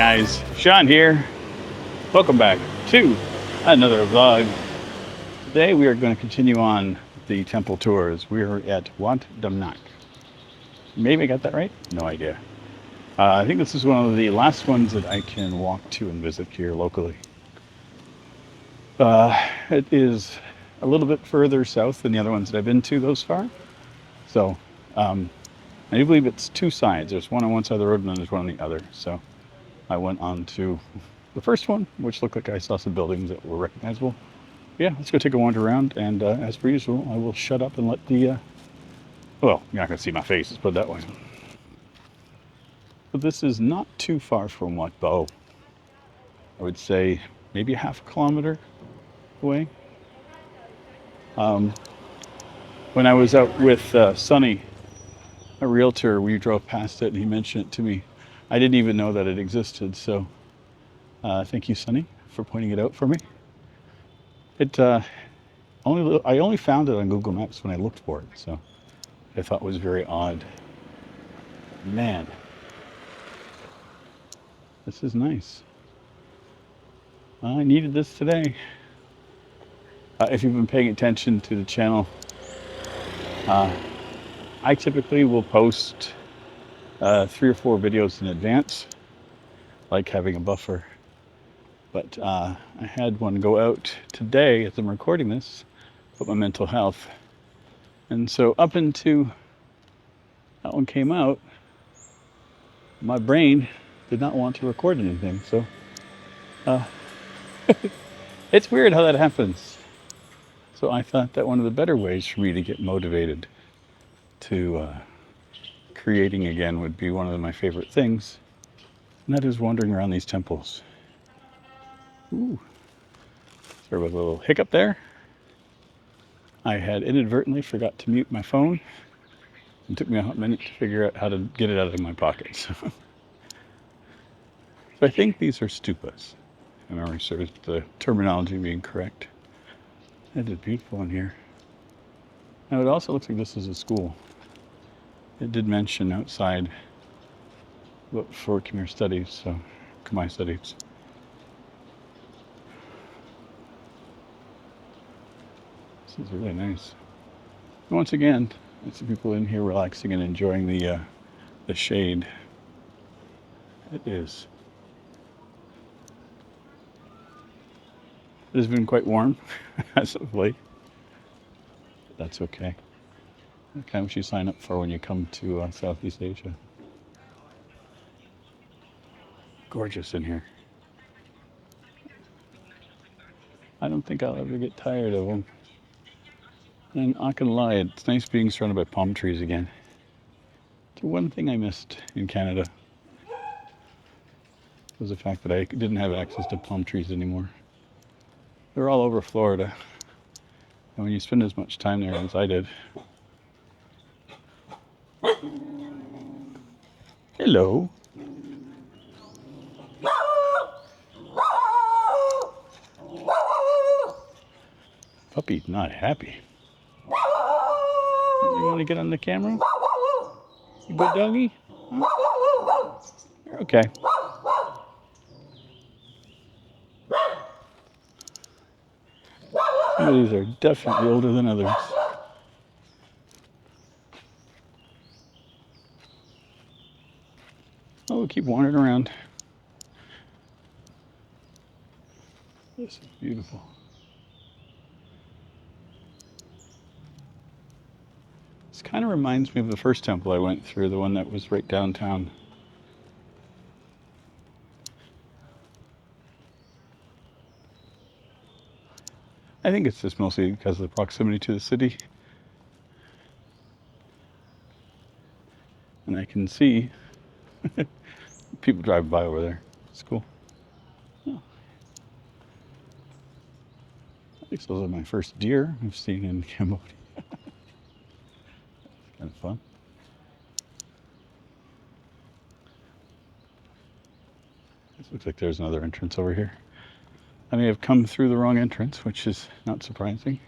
guys, Sean here. Welcome back to another vlog. Today we are going to continue on the temple tours. We are at Wat Damnak. Maybe I got that right? No idea. I think this is one of the last ones that I can walk to and visit here locally. It is a little bit further south than the other ones that I've been to thus far. So I do believe it's two sides. There's one on one side of the road and then there's one on the other. So I went on to the first one, which looked like I saw some buildings that were recognizable. Yeah, let's go take a wander around, and as per usual, I will shut up and let the, well, you're not going to see my face, let's put it that way. But this is not too far from Wat Bo. I would say maybe a half a kilometer away. When I was out with Sonny, a realtor, we drove past it and he mentioned it to me. I didn't even know that it existed, so thank you, Sonny, for pointing it out for me. I only found it on Google Maps when I looked for it, so I thought it was very odd. Man, this is nice. I needed this today. If you've been paying attention to the channel, I typically will post 3 or 4 videos in advance, like having a buffer. But I had one go out today as I'm recording this about my mental health. And so up into that one came out, my brain did not want to record anything. So it's weird how that happens. So I thought that one of the better ways for me to get motivated to creating again would be one of my favorite things, and that is wandering around these temples. Ooh, sorry about a little hiccup there. I had inadvertently forgot to mute my phone. It took me a hot minute to figure out how to get it out of my pocket. So I think these are stupas. I remember sort of the terminology being correct. It is beautiful in here. Now it also looks like this is a school. It did mention outside for Khmer studies, so Khmer studies. This is really nice. And once again, I see people in here relaxing and enjoying the shade. It is. It has been quite warm as of late. That's okay. That's kind of what you sign up for when you come to Southeast Asia. Gorgeous in here. I don't think I'll ever get tired of them. And not gonna lie, it's nice being surrounded by palm trees again. It's one thing I missed in Canada was the fact that I didn't have access to palm trees anymore. They're all over Florida. And when you spend as much time there as I did. Hello. Puppy's not happy. You want to get on the camera? You good doggy? Huh? You're okay. Some of these are definitely older than others. Oh, we'll keep wandering around. This is beautiful. This kind of reminds me of the first temple I went through, the one that was right downtown. I think it's just mostly because of the proximity to the city. And I can see people driving by over there. It's cool. Oh. I think those are my first deer I've seen in Cambodia. Kind of fun. This looks like there's another entrance over here. I may have come through the wrong entrance, which is not surprising.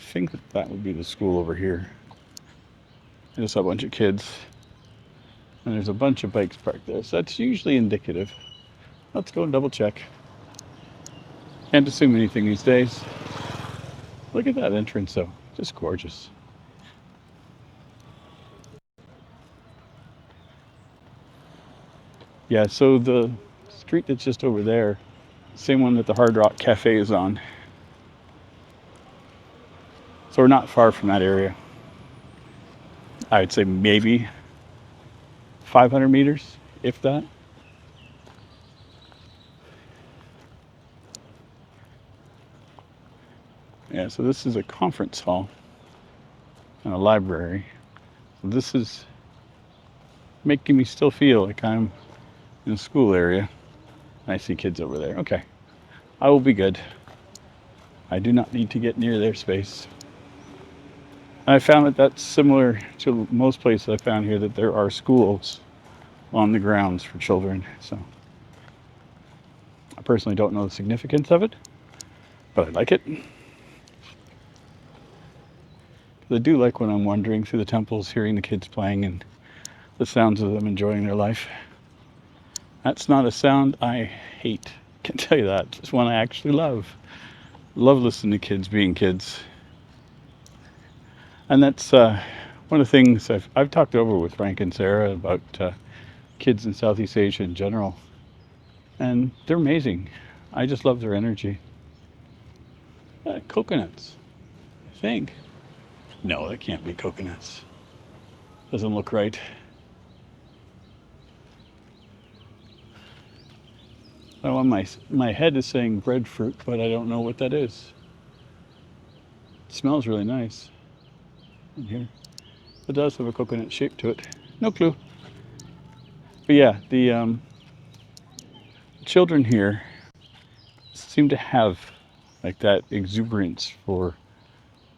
think that that would be the school over here. I just saw a bunch of kids, and there's a bunch of bikes parked there, so that's usually indicative. Let's go and double check. Can't assume anything these days. Look at that entrance though, just gorgeous. Yeah, so the street that's just over there, same one that the Hard Rock Cafe is on. So we're not far from that area. I would say maybe 500 meters, if that. Yeah, so this is a conference hall and a library. So this is making me still feel like I'm in a school area. I see kids over there. Okay, I will be good. I do not need to get near their space. And I found that that's similar to most places I found here, that there are schools on the grounds for children. So I personally don't know the significance of it, but I like it. I do like when I'm wandering through the temples, hearing the kids playing and the sounds of them enjoying their life. That's not a sound I hate, I can tell you that. It's one I actually love. Love listening to kids being kids. And that's one of the things I've talked over with Frank and Sarah about kids in Southeast Asia in general. And they're amazing. I just love their energy. Coconuts, I think. No, that can't be coconuts. Doesn't look right. Oh, my head is saying breadfruit, but I don't know what that is. It smells really nice in here. It does have a coconut shape to it. No clue. But yeah, the children here seem to have like that exuberance for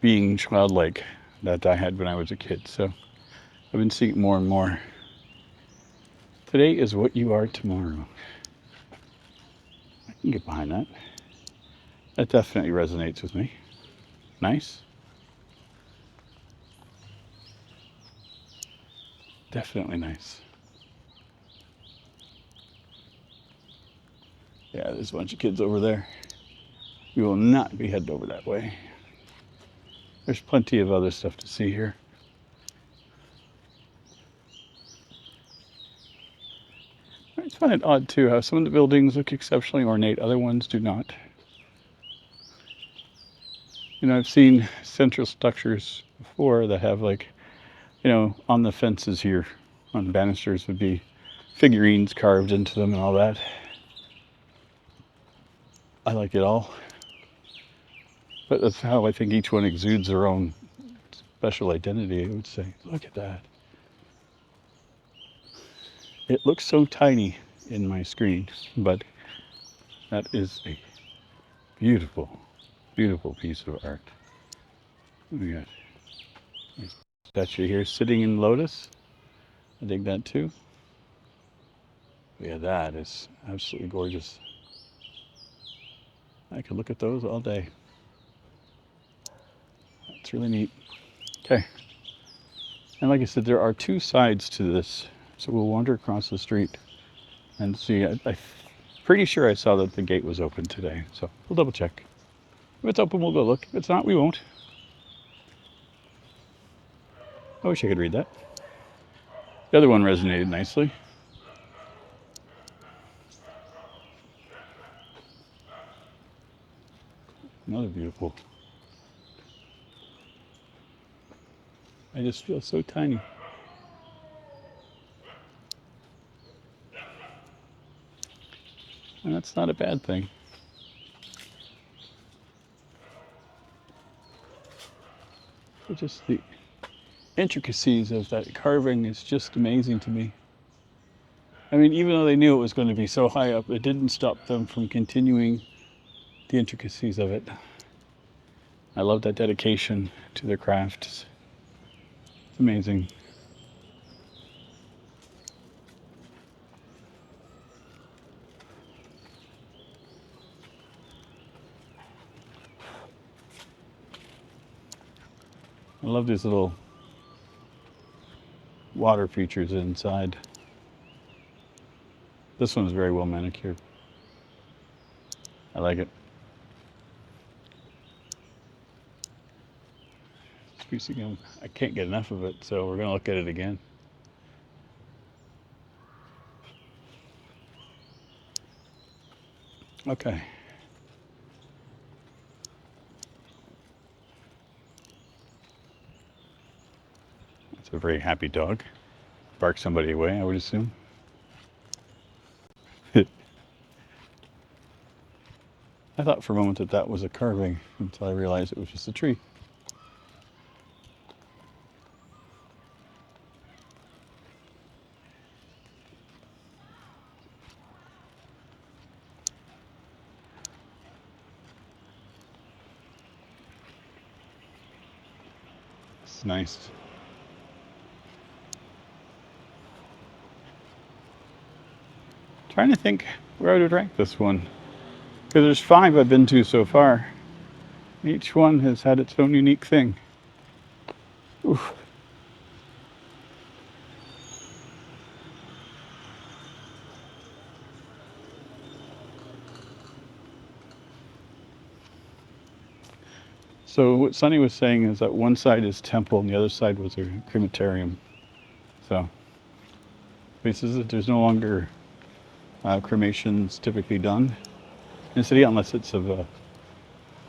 being childlike that I had when I was a kid. So I've been seeing it more and more. Today is what you are tomorrow. I can get behind that. That definitely resonates with me. Nice. Definitely nice. Yeah, there's a bunch of kids over there. We will not be headed over that way. There's plenty of other stuff to see here. I find it odd too how some of the buildings look exceptionally ornate, other ones do not. You know, I've seen central structures before that have like, on the fences here, on the banisters would be figurines carved into them and all that. I like it all. But that's how I think each one exudes their own special identity, I would say. Look at that. It looks so tiny in my screen, but that is a beautiful, beautiful piece of art. We got a statue here sitting in lotus. I dig that too. Yeah, that is absolutely gorgeous. I could look at those all day. That's really neat. Okay. And like I said, there are two sides to this. So we'll wander across the street and see. I'm pretty sure I saw that the gate was open today. So we'll double check. If it's open, we'll go look. If it's not, we won't. I wish I could read that. The other one resonated nicely. Another beautiful. I just feel so tiny. And that's not a bad thing. But just the intricacies of that carving is just amazing to me. I mean, even though they knew it was going to be so high up, it didn't stop them from continuing the intricacies of it. I love that dedication to their craft. It's amazing. I love these little water features inside. This one's very well manicured. I like it. Squeezing them. I can't get enough of it, so we're gonna look at it again. Okay. It's a very happy dog. Bark somebody away, I would assume. I thought for a moment that that was a carving until I realized it was just a tree. It's nice. Trying to think where I would rank this one. Because there's 5 I've been to so far. Each one has had its own unique thing. Oof. So what Sunny was saying is that one side is temple and the other side was a crematorium. So he says that there's no longer cremations typically done in the city unless it's of a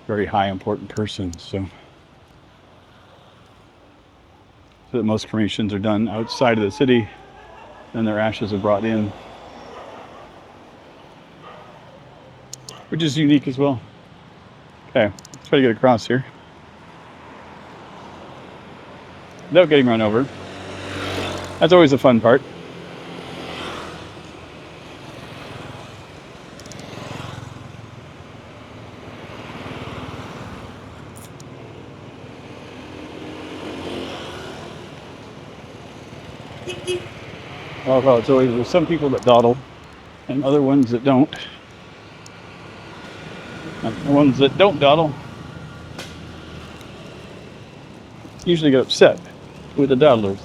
very high important person. So that most cremations are done outside of the city, and their ashes are brought in, which is unique as well. Okay, let's try to get across here without getting run over. That's always the fun part. Well, it's always, there's some people that dawdle and other ones that don't. And the ones that don't dawdle usually get upset with the dawdlers.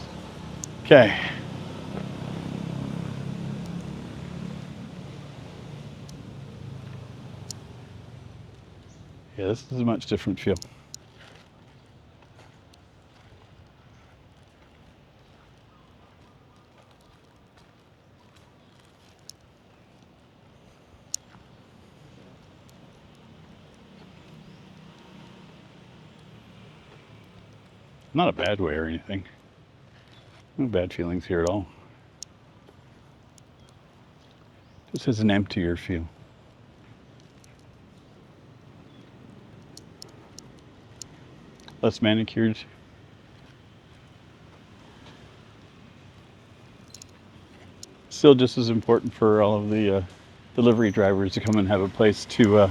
Okay. Yeah, this is a much different feel. Not a bad way or anything. No bad feelings here at all. Just has an emptier feel. Less manicured. Still just as important for all of the delivery drivers to come and have a place to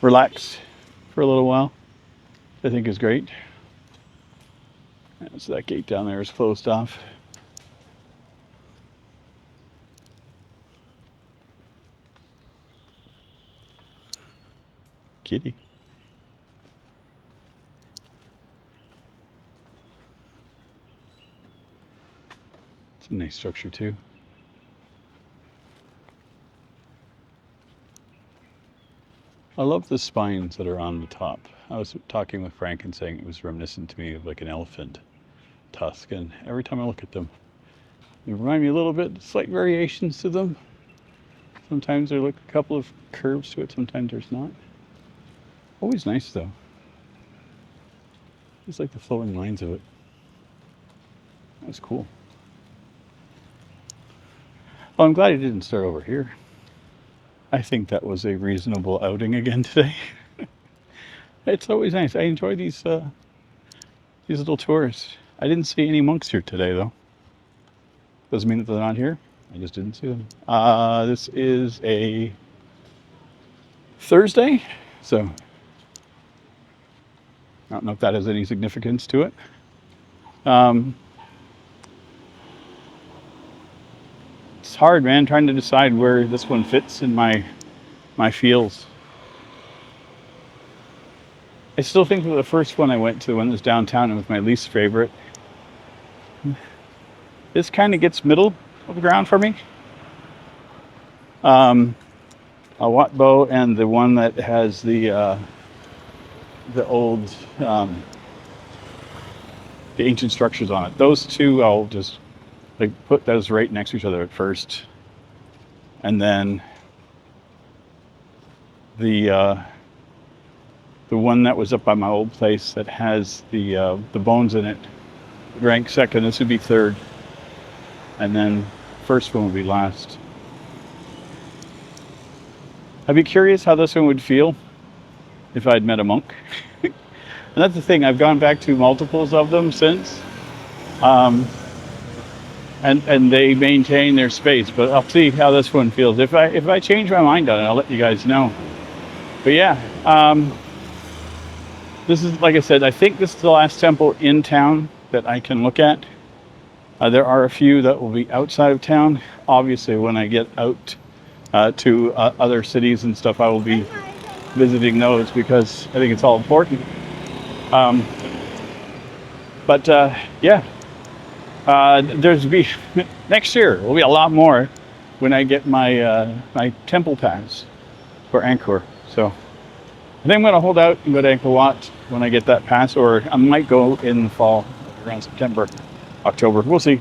relax for a little while. I think is great. So that gate down there is closed off. Kitty. It's a nice structure too. I love the spines that are on the top. I was talking with Frank and saying it was reminiscent to me of like an elephant tusk, and every time I look at them, they remind me a little bit, slight variations to them. Sometimes there's like a couple of curves to it, sometimes there's not. Always nice though. Just like the flowing lines of it. That's cool. Well, I'm glad he didn't start over here. I think that was a reasonable outing again today. It's always nice. I enjoy these little tours. I didn't see any monks here today, though. Doesn't mean that they're not here. I just didn't see them. This is a Thursday, so I don't know if that has any significance to it. It's hard, man, trying to decide where this one fits in my feels. I still think that the first one I went to, the one that was downtown, and was my least favorite. This kind of gets middle of the ground for me. A Wat Bow and the one that has the old the ancient structures on it. Those two, I'll just like put those right next to each other at first, and then the one that was up by my old place that has the bones in it rank second. This would be third, and then first one would be last. I'd be curious how this one would feel if I'd met a monk. And that's the thing, I've gone back to multiples of them since. And they maintain their space, but I'll see how this one feels. If I change my mind on it, I'll let you guys know. But yeah, this is, like I said, I think this is the last temple in town that I can look at. There are a few that will be outside of town. Obviously, when I get out to other cities and stuff, I will be visiting those because I think it's all important. But yeah, there's be next year will be a lot more when I get my my temple pass for Angkor. So I think I'm going to hold out and go to Angkor Wat when I get that pass, or I might go in the fall, around September, October. We'll see.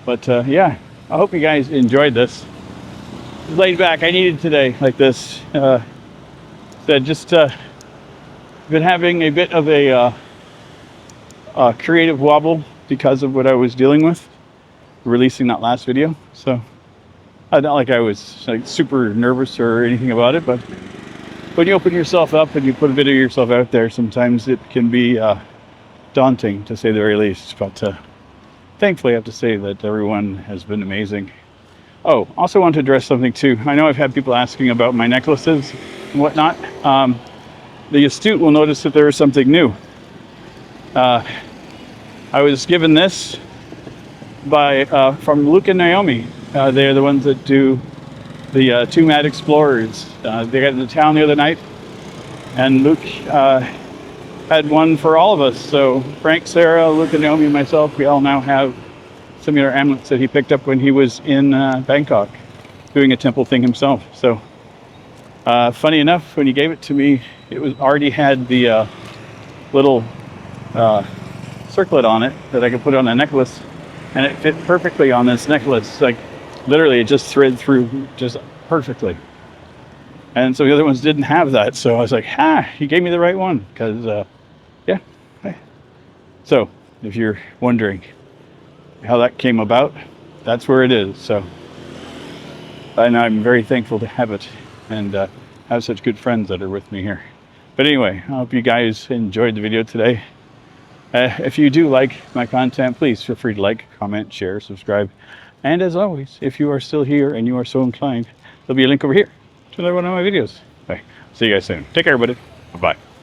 But yeah, I hope you guys enjoyed this. Laid back. I needed today like this. Just been having a bit of a creative wobble because of what I was dealing with releasing that last video. So not like I was like super nervous or anything about it, but when you open yourself up and you put a bit of yourself out there, sometimes it can be daunting, to say the very least. But thankfully, I have to say that everyone has been amazing. Oh, also want to address something too. I know I've had people asking about my necklaces and whatnot. The astute will notice that there is something new. I was given this by from Luke and Naomi. They're the ones that do the Two Mad Explorers. They got into town the other night, and Luke had one for all of us. So Frank, Sarah, Luke and Naomi and myself, we all now have similar amulets that he picked up when he was in Bangkok doing a temple thing himself. So funny enough, when he gave it to me, it was already had the little circlet on it that I could put on a necklace, and it fit perfectly on this necklace. Like literally it just thread through just perfectly. And so the other ones didn't have that, so I was like, he gave me the right one, because yeah. So if you're wondering how that came about, that's where it is. So, and I'm very thankful to have it and have such good friends that are with me here. But anyway, I hope you guys enjoyed the video today. If you do like my content, please feel free to like, comment, share, subscribe. And as always, if you are still here and you are so inclined, there'll be a link over here to another one of my videos. Okay, see you guys soon. Take care, everybody. Bye-bye.